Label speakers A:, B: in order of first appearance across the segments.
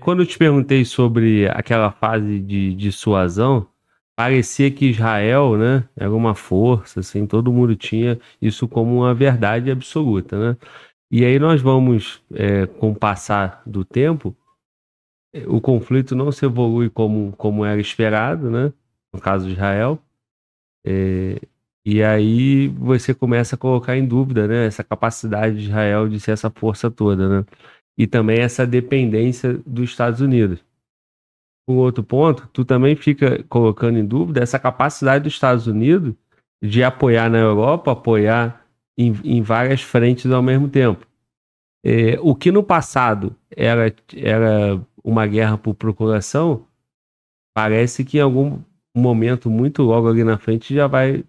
A: Quando eu te perguntei sobre aquela fase de dissuasão, parecia que Israel, né, era uma força, assim, todo mundo tinha isso como uma verdade absoluta, né? E aí nós vamos, com o passar do tempo, o conflito não se evolui como era esperado, né? No caso de Israel. É, e aí você começa a colocar em dúvida, né, essa capacidade de Israel de ser essa força toda, né? E também essa dependência dos Estados Unidos. Um outro ponto, tu também fica colocando em dúvida essa capacidade dos Estados Unidos de apoiar na Europa, apoiar em várias frentes ao mesmo tempo. O que no passado era uma guerra por procuração, parece que em algum momento, muito logo ali na frente, já vai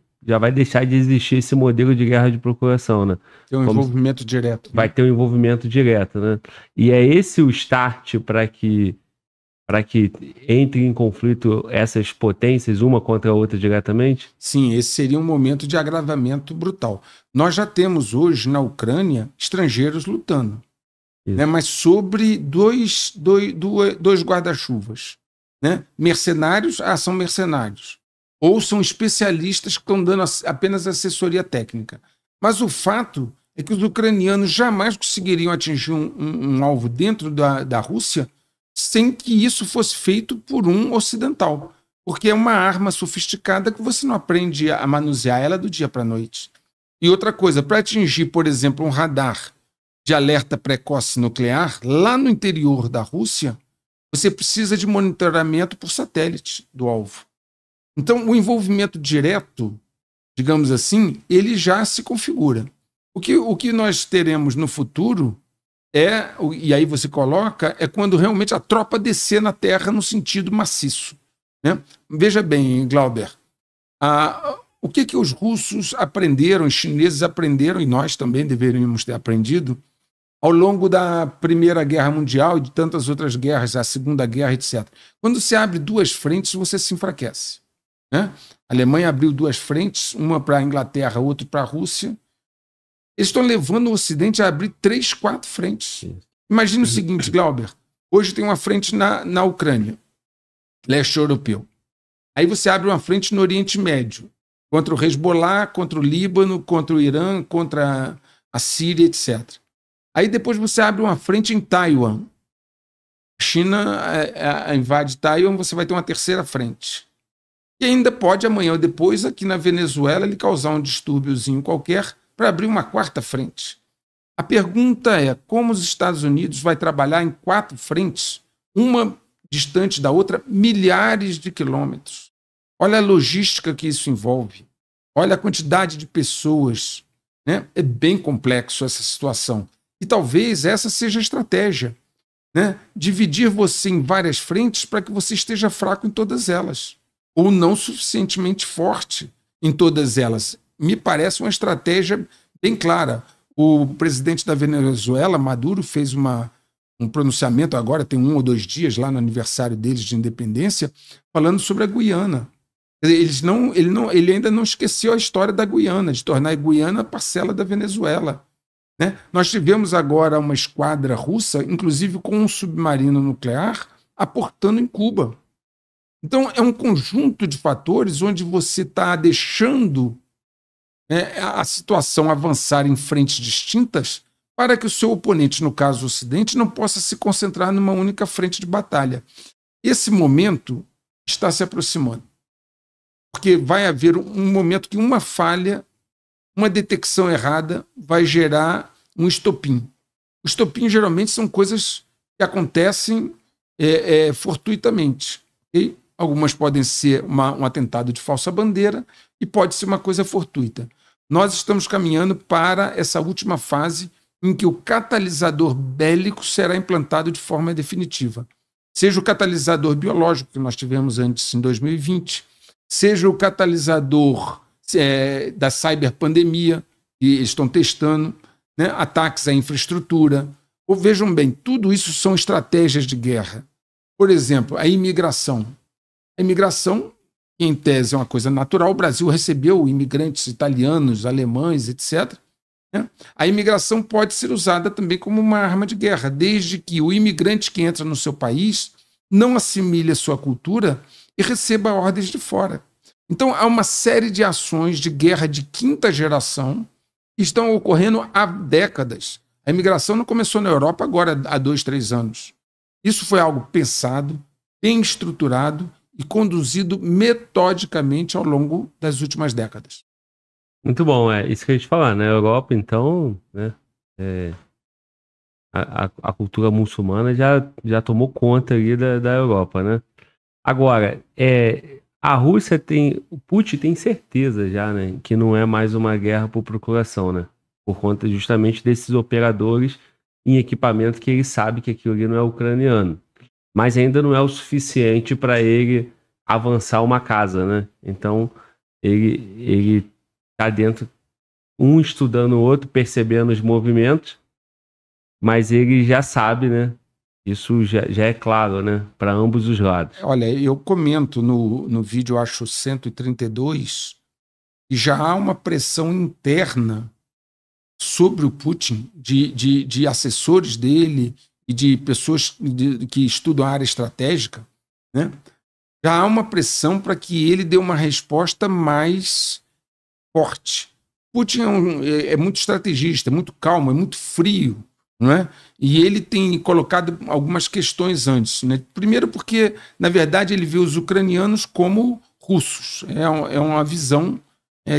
A: deixar de existir esse modelo de guerra de procuração, né?
B: Tem um envolvimento direto.
A: Vai ter um envolvimento direto, né? E é esse o start para que entre em conflito essas potências, uma contra a outra diretamente?
B: Sim, esse seria um momento de agravamento brutal. Nós já temos hoje na Ucrânia estrangeiros lutando, né? Mas sobre dois guarda-chuvas, né? Mercenários, são mercenários. Ou são especialistas que estão dando apenas assessoria técnica. Mas o fato é que os ucranianos jamais conseguiriam atingir um alvo dentro da Rússia sem que isso fosse feito por um ocidental. Porque é uma arma sofisticada que você não aprende a manusear ela do dia para a noite. E outra coisa, para atingir, por exemplo, um radar de alerta precoce nuclear, lá no interior da Rússia, você precisa de monitoramento por satélite do alvo. Então, o envolvimento direto, digamos assim, ele já se configura. O que nós teremos no futuro e aí você coloca, é quando realmente a tropa descer na terra no sentido maciço, né? Veja bem, Glauber, o que os russos aprenderam, os chineses aprenderam, e nós também deveríamos ter aprendido, ao longo da Primeira Guerra Mundial e de tantas outras guerras, a Segunda Guerra, etc. Quando você abre duas frentes, você se enfraquece, né? A Alemanha abriu duas frentes, uma para a Inglaterra, outra para a Rússia. Eles estão levando o Ocidente a abrir 3, 4 frentes. Imagina o seguinte, Glauber. Hoje tem uma frente na Ucrânia, leste europeu. Aí você abre uma frente no Oriente Médio, contra o Hezbollah, contra o Líbano, contra o Irã, contra a Síria, etc. Aí depois você abre uma frente em Taiwan. A China invade Taiwan, você vai ter uma terceira frente. E ainda pode, amanhã ou depois, aqui na Venezuela, ele causar um distúrbiozinho qualquer para abrir uma quarta frente. A pergunta é como os Estados Unidos vai trabalhar em 4 frentes, uma distante da outra, milhares de quilômetros. Olha a logística que isso envolve. Olha a quantidade de pessoas, né? É bem complexo essa situação. E talvez essa seja a estratégia, né? Dividir você em várias frentes para que você esteja fraco em todas elas, ou não suficientemente forte em todas elas. Me parece uma estratégia bem clara. O presidente da Venezuela, Maduro, fez um pronunciamento agora, tem 1 ou 2 dias, lá no aniversário deles de independência, falando sobre a Guiana. Ele ainda não esqueceu a história da Guiana, de tornar a Guiana parcela da Venezuela, né? Nós tivemos agora uma esquadra russa, inclusive com um submarino nuclear, aportando em Cuba. Então, é um conjunto de fatores onde você está deixando a situação avançar em frentes distintas para que o seu oponente, no caso o Ocidente, não possa se concentrar numa única frente de batalha. Esse momento está se aproximando, porque vai haver um momento que uma falha, uma detecção errada vai gerar um estopim. O estopim geralmente são coisas que acontecem fortuitamente. Okay? Algumas podem ser um atentado de falsa bandeira e pode ser uma coisa fortuita. Nós estamos caminhando para essa última fase em que o catalisador bélico será implantado de forma definitiva. Seja o catalisador biológico que nós tivemos antes em 2020, seja o catalisador da cyberpandemia que eles estão testando, né? Ataques à infraestrutura. Ou vejam bem, tudo isso são estratégias de guerra. Por exemplo, a imigração. A imigração, em tese, é uma coisa natural. O Brasil recebeu imigrantes italianos, alemães, etc. né? A imigração pode ser usada também como uma arma de guerra, desde que o imigrante que entra no seu país não assimile a sua cultura e receba ordens de fora. Então, há uma série de ações de guerra de quinta geração que estão ocorrendo há décadas. A imigração não começou na Europa agora, há 2, 3 anos. Isso foi algo pensado, bem estruturado e conduzido metodicamente ao longo das últimas décadas.
A: Muito bom, é isso que a gente falar, né? A Europa, então, né? A cultura muçulmana já tomou conta ali da Europa, né? Agora, a Rússia o Putin tem certeza já, né? Que não é mais uma guerra por procuração, né? Por conta justamente desses operadores em equipamento que ele sabe que aquilo ali não é ucraniano. Mas ainda não é o suficiente para ele avançar uma casa, né? Então, ele tá dentro, um estudando o outro, percebendo os movimentos, mas ele já sabe, né? Isso já é claro, né? Para ambos os lados.
B: Olha, eu comento no vídeo, acho 132, que já há uma pressão interna sobre o Putin, de assessores dele e de pessoas que estudam a área estratégica, né? Já há uma pressão para que ele dê uma resposta mais forte. Putin é muito estrategista, é muito calmo, é muito frio, não é? E ele tem colocado algumas questões antes, né? Primeiro porque, na verdade, ele vê os ucranianos como russos. É uma visão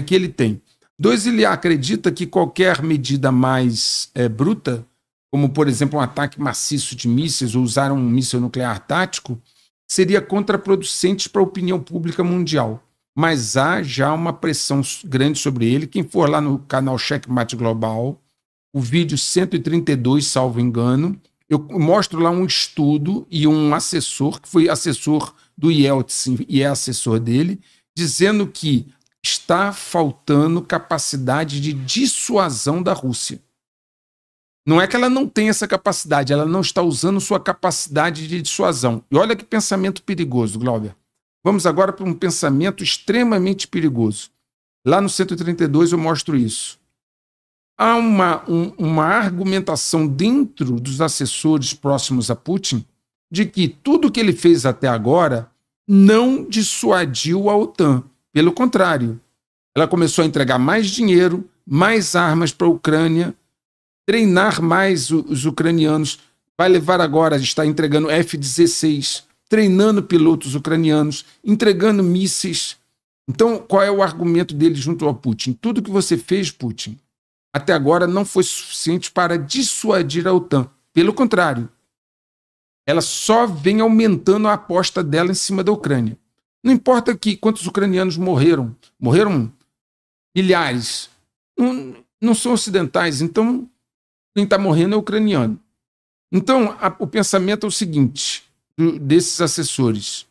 B: que ele tem. 2, ele acredita que qualquer medida mais bruta, como, por exemplo, um ataque maciço de mísseis ou usar um míssil nuclear tático, seria contraproducente para a opinião pública mundial. Mas há já uma pressão grande sobre ele. Quem for lá no canal Checkmate Global, o vídeo 132, salvo engano, eu mostro lá um estudo e um assessor, que foi assessor do Yeltsin e é assessor dele, dizendo que está faltando capacidade de dissuasão da Rússia. Não é que ela não tem essa capacidade, ela não está usando sua capacidade de dissuasão. E olha que pensamento perigoso, Glauber. Vamos agora para um pensamento extremamente perigoso. Lá no 132 eu mostro isso. Há uma argumentação dentro dos assessores próximos a Putin de que tudo que ele fez até agora não dissuadiu a OTAN. Pelo contrário, ela começou a entregar mais dinheiro, mais armas para a Ucrânia, treinar mais os ucranianos. Vai levar agora, está entregando F-16, treinando pilotos ucranianos, entregando mísseis. Então, qual é o argumento dele junto ao Putin? Tudo que você fez, Putin, até agora não foi suficiente para dissuadir a OTAN. Pelo contrário, ela só vem aumentando a aposta dela em cima da Ucrânia. Não importa quantos ucranianos morreram milhares, não são ocidentais, então quem está morrendo é ucraniano. Então, o pensamento é o seguinte, desses assessores: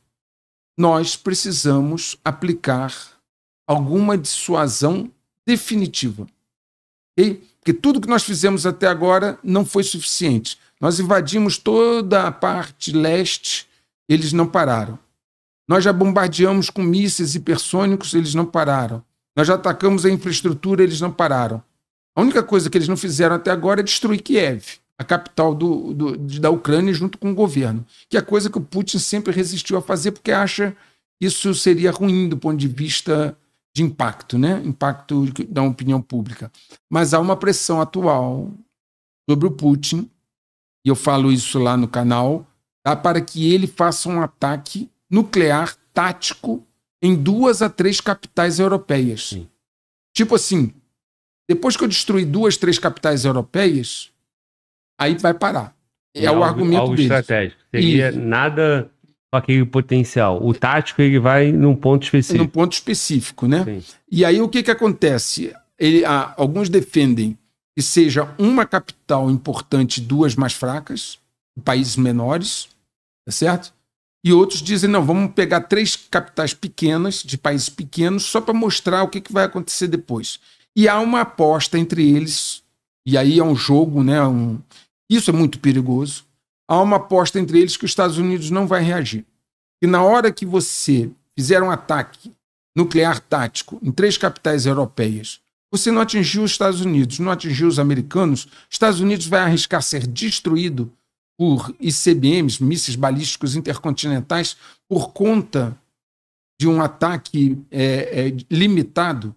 B: nós precisamos aplicar alguma dissuasão definitiva. Okay? Porque tudo que nós fizemos até agora não foi suficiente. Nós invadimos toda a parte leste, eles não pararam. Nós já bombardeamos com mísseis hipersônicos, eles não pararam. Nós já atacamos a infraestrutura, eles não pararam. A única coisa que eles não fizeram até agora é destruir Kiev, a capital da Ucrânia, junto com o governo, que é a coisa que o Putin sempre resistiu a fazer, porque acha que isso seria ruim do ponto de vista de impacto, né? Impacto da opinião pública. Mas há uma pressão atual sobre o Putin, e eu falo isso lá no canal, tá, para que ele faça um ataque nuclear tático em 2 a 3 capitais europeias. Sim. Tipo assim, depois que eu destruir 2, 3 capitais europeias, aí vai parar. É o argumento dele.
A: Estratégico. Seria nada com aquele potencial. O tático, ele vai num ponto específico.
B: Num ponto específico, né?
A: Sim.
B: E aí o que acontece? Alguns defendem que seja uma capital importante, 2 mais fracas, países menores, tá certo? E outros dizem, não, vamos pegar 3 capitais pequenas, de países pequenos, só para mostrar o que vai acontecer depois. E há uma aposta entre eles, e aí é um jogo, né? Isso é muito perigoso. Há uma aposta entre eles que os Estados Unidos não vai reagir. E na hora que você fizer um ataque nuclear tático em 3 capitais europeias, Você não atingiu os Estados Unidos, não atingiu os americanos, os Estados Unidos vai arriscar ser destruído por ICBMs, mísseis balísticos intercontinentais, por conta de um ataque limitado.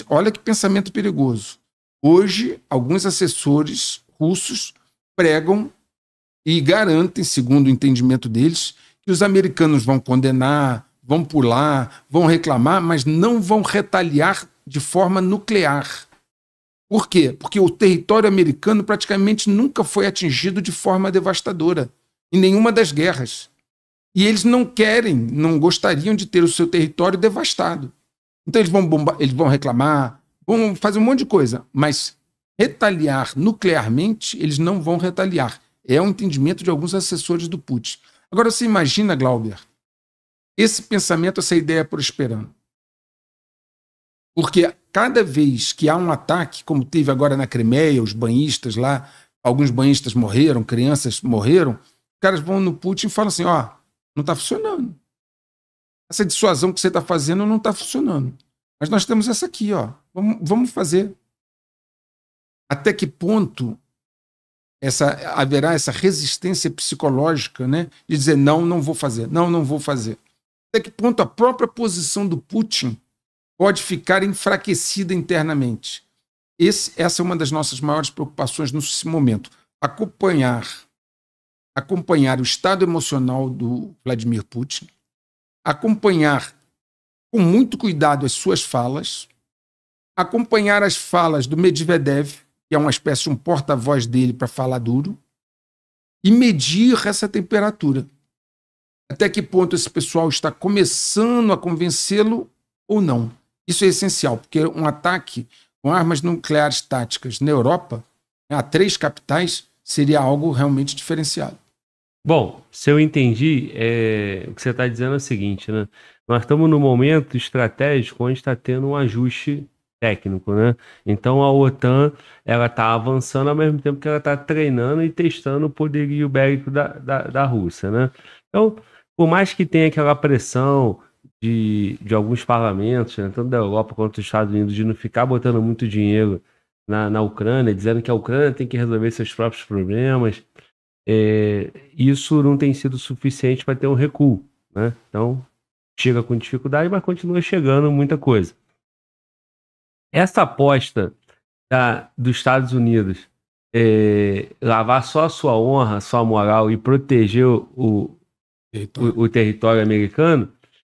B: Olha que pensamento perigoso. Hoje, alguns assessores russos pregam e garantem, segundo o entendimento deles, que os americanos vão condenar, vão pular, vão reclamar, mas não vão retaliar de forma nuclear. Por quê? Porque o território americano praticamente nunca foi atingido de forma devastadora, em nenhuma das guerras. E eles não gostariam de ter o seu território devastado. Então eles vão reclamar, vão fazer um monte de coisa, mas retaliar nuclearmente, eles não vão retaliar. É o entendimento de alguns assessores do Putin. Agora você imagina, Glauber, esse pensamento, essa ideia prosperando. Porque cada vez que há um ataque, como teve agora na Crimeia, os banhistas lá, alguns banhistas morreram, crianças morreram, os caras vão no Putin e falam assim, não está funcionando. Essa dissuasão que você está fazendo não está funcionando. Mas nós temos essa aqui, vamos fazer. Até que ponto haverá essa resistência psicológica, né, de dizer não vou fazer, não vou fazer. Até que ponto a própria posição do Putin pode ficar enfraquecida internamente. Essa é uma das nossas maiores preocupações nesse momento. Acompanhar o estado emocional do Vladimir Putin, acompanhar com muito cuidado as suas falas, acompanhar as falas do Medvedev, que é uma espécie de um porta-voz dele para falar duro, e medir essa temperatura. Até que ponto esse pessoal está começando a convencê-lo ou não. Isso é essencial, porque um ataque com armas nucleares táticas na Europa, a 3 capitais, seria algo realmente diferenciado.
A: Bom, se eu entendi, o que você está dizendo é o seguinte, né? Nós estamos num momento estratégico onde está tendo um ajuste técnico, né? Então a OTAN ela está avançando ao mesmo tempo que ela está treinando e testando o poderio bélico da Rússia, né? Então, por mais que tenha aquela pressão de alguns parlamentos, né, tanto da Europa quanto dos Estados Unidos, de não ficar botando muito dinheiro na Ucrânia, dizendo que a Ucrânia tem que resolver seus próprios problemas, isso não tem sido suficiente para ter um recuo, né? Então, chega com dificuldade, mas continua chegando muita coisa. Essa aposta dos Estados Unidos lavar só a sua honra, a sua moral e proteger o território americano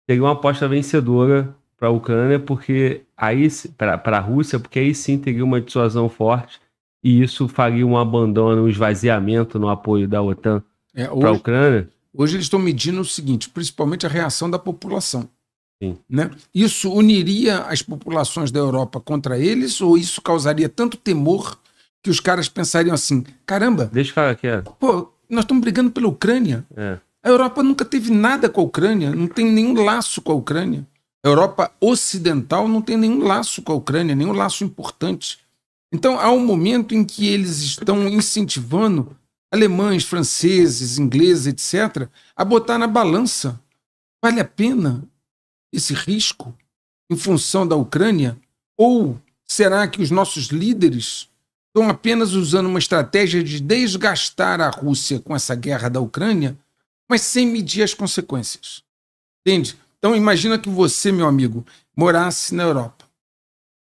A: seria uma aposta vencedora para a Ucrânia, porque aí para a Rússia, porque aí sim teria uma dissuasão forte e isso faria um abandono, um esvaziamento no apoio da OTAN para a Ucrânia.
B: Hoje eles estão medindo o seguinte, principalmente a reação da população.
A: Sim.
B: Né? Isso uniria as populações da Europa contra eles ou isso causaria tanto temor que os caras pensariam assim, caramba,
A: deixa eu falar aqui.
B: Pô, nós estamos brigando pela Ucrânia. A Europa nunca teve nada com a Ucrânia, não tem nenhum laço com a Ucrânia. A Europa ocidental não tem nenhum laço com a Ucrânia, nenhum laço importante. Então há um momento em que eles estão incentivando alemães, franceses, ingleses, etc., a botar na balança. Vale a pena esse risco em função da Ucrânia? Ou será que os nossos líderes estão apenas usando uma estratégia de desgastar a Rússia com essa guerra da Ucrânia, mas sem medir as consequências? Entende? Então imagina que você, meu amigo, morasse na Europa.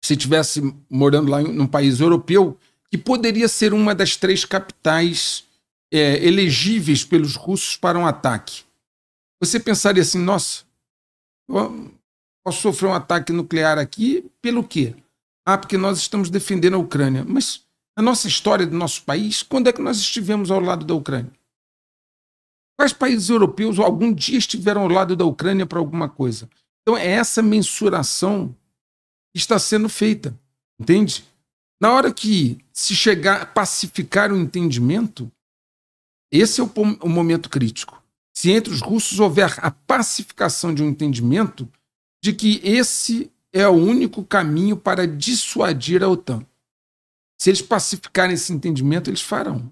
B: Se estivesse morando lá num país europeu, que poderia ser uma das 3 capitais elegíveis pelos russos para um ataque. Você pensaria assim, nossa, posso sofrer um ataque nuclear aqui pelo quê? Porque nós estamos defendendo a Ucrânia. Mas na nossa história do nosso país, quando é que nós estivemos ao lado da Ucrânia? Quais países europeus algum dia estiveram ao lado da Ucrânia para alguma coisa? Então é essa mensuração que está sendo feita, entende? Na hora que se chegar a pacificar o entendimento, esse é o momento crítico. Se entre os russos houver a pacificação de um entendimento de que esse é o único caminho para dissuadir a OTAN. Se eles pacificarem esse entendimento, eles farão.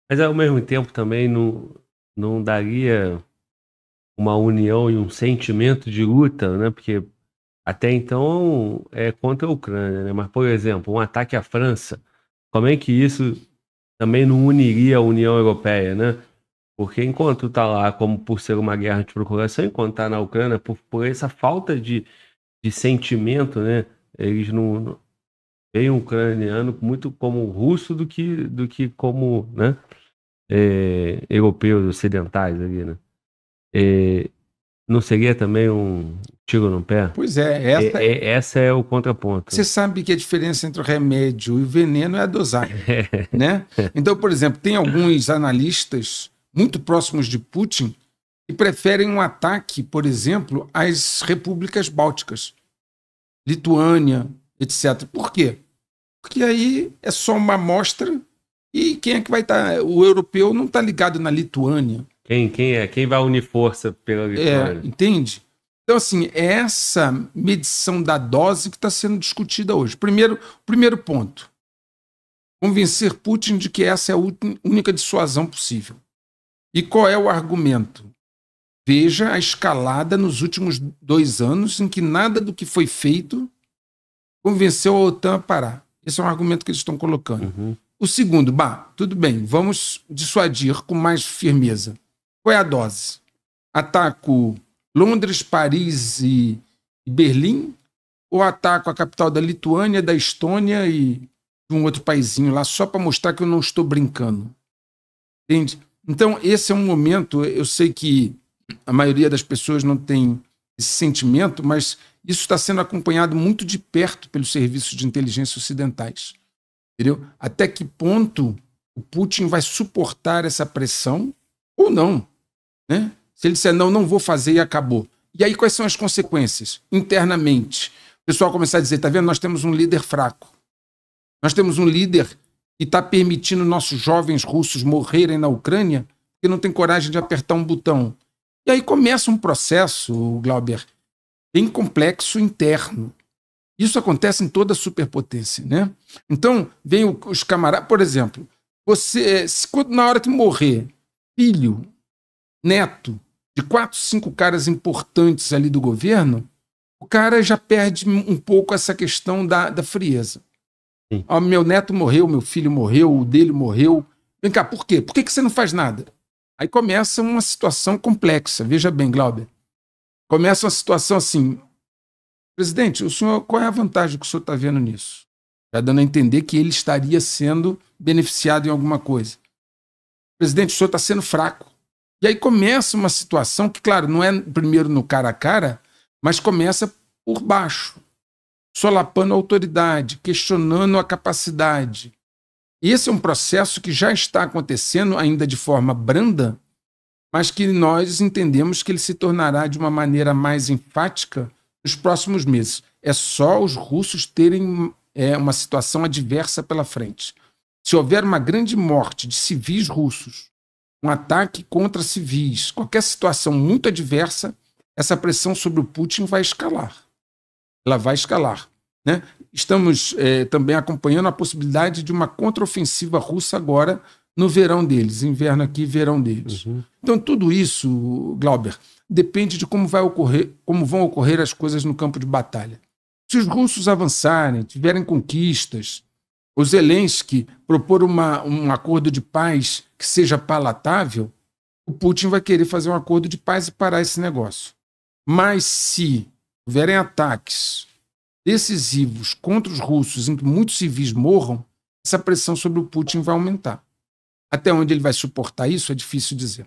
A: Mas ao mesmo tempo também não daria uma união e um sentimento de luta, né? Porque até então é contra a Ucrânia, né? Mas, por exemplo, um ataque à França, como é que isso também não uniria a União Europeia, né? Porque enquanto está lá, como por ser uma guerra de procuração, enquanto está na Ucrânia, por essa falta de sentimento, né? Eles não veem o ucraniano muito como russo do que como, né? Europeus ocidentais ali, né? Não seria também um tiro no pé?
B: Pois é,
A: essa é o contraponto.
B: Você sabe que a diferença entre o remédio e o veneno é a dosagem, né? Então, por exemplo, tem alguns analistas muito próximos de Putin que preferem um ataque, por exemplo, às repúblicas bálticas, Lituânia, etc. Por quê? Porque aí é só uma amostra e quem é que vai estar? O europeu não está ligado na Lituânia.
A: Quem vai unir força pela Lituânia?
B: Entende? Então, assim, é essa medição da dose que está sendo discutida hoje. Primeiro ponto, convencer Putin de que essa é a única dissuasão possível. E qual é o argumento? Veja a escalada nos últimos 2 anos em que nada do que foi feito convenceu a OTAN a parar. Esse é um argumento que eles estão colocando.
A: Uhum.
B: O segundo, tudo bem, vamos dissuadir com mais firmeza. Qual é a dose? Ataco Londres, Paris e Berlim? Ou ataco a capital da Lituânia, da Estônia e de um outro paizinho lá, só para mostrar que eu não estou brincando? Entende? Então, esse é um momento, eu sei que a maioria das pessoas não tem esse sentimento, mas isso está sendo acompanhado muito de perto pelos serviços de inteligência ocidentais. Entendeu? Até que ponto o Putin vai suportar essa pressão ou não, né? Se ele disser não vou fazer e acabou. E aí quais são as consequências? Internamente, o pessoal começar a dizer, tá vendo, nós temos um líder fraco. Nós temos um líder que está permitindo nossos jovens russos morrerem na Ucrânia porque não tem coragem de apertar um botão. E aí começa um processo, Glauber, bem complexo interno. Isso acontece em toda a superpotência, né? Então, vem os camaradas... Por exemplo, na hora que morrer filho, neto de 4, 5 caras importantes ali do governo, o cara já perde um pouco essa questão da frieza. Ó, meu neto morreu, meu filho morreu, o dele morreu. Vem cá, por quê? Por que você não faz nada? Aí começa uma situação complexa. Veja bem, Glauber. Começa uma situação assim... Presidente, o senhor, qual é a vantagem que o senhor está vendo nisso? Já dando a entender que ele estaria sendo beneficiado em alguma coisa. Presidente, o senhor está sendo fraco. E aí começa uma situação que, claro, não é primeiro no cara a cara, mas começa por baixo, solapando a autoridade, questionando a capacidade. E esse é um processo que já está acontecendo, ainda de forma branda, mas que nós entendemos que ele se tornará de uma maneira mais enfática nos próximos meses. É só os russos terem uma situação adversa pela frente. Se houver uma grande morte de civis russos, um ataque contra civis, qualquer situação muito adversa, essa pressão sobre o Putin vai escalar. Ela vai escalar, né? Estamos também acompanhando a possibilidade de uma contraofensiva russa agora no verão deles, inverno aqui, verão deles. Uhum. Então, tudo isso, Glauber, depende de como vão ocorrer as coisas no campo de batalha. Se os russos avançarem, tiverem conquistas, o Zelensky propor um acordo de paz que seja palatável, o Putin vai querer fazer um acordo de paz e parar esse negócio. Mas se houverem ataques decisivos contra os russos em que muitos civis morram, essa pressão sobre o Putin vai aumentar. Até onde ele vai suportar isso é difícil dizer.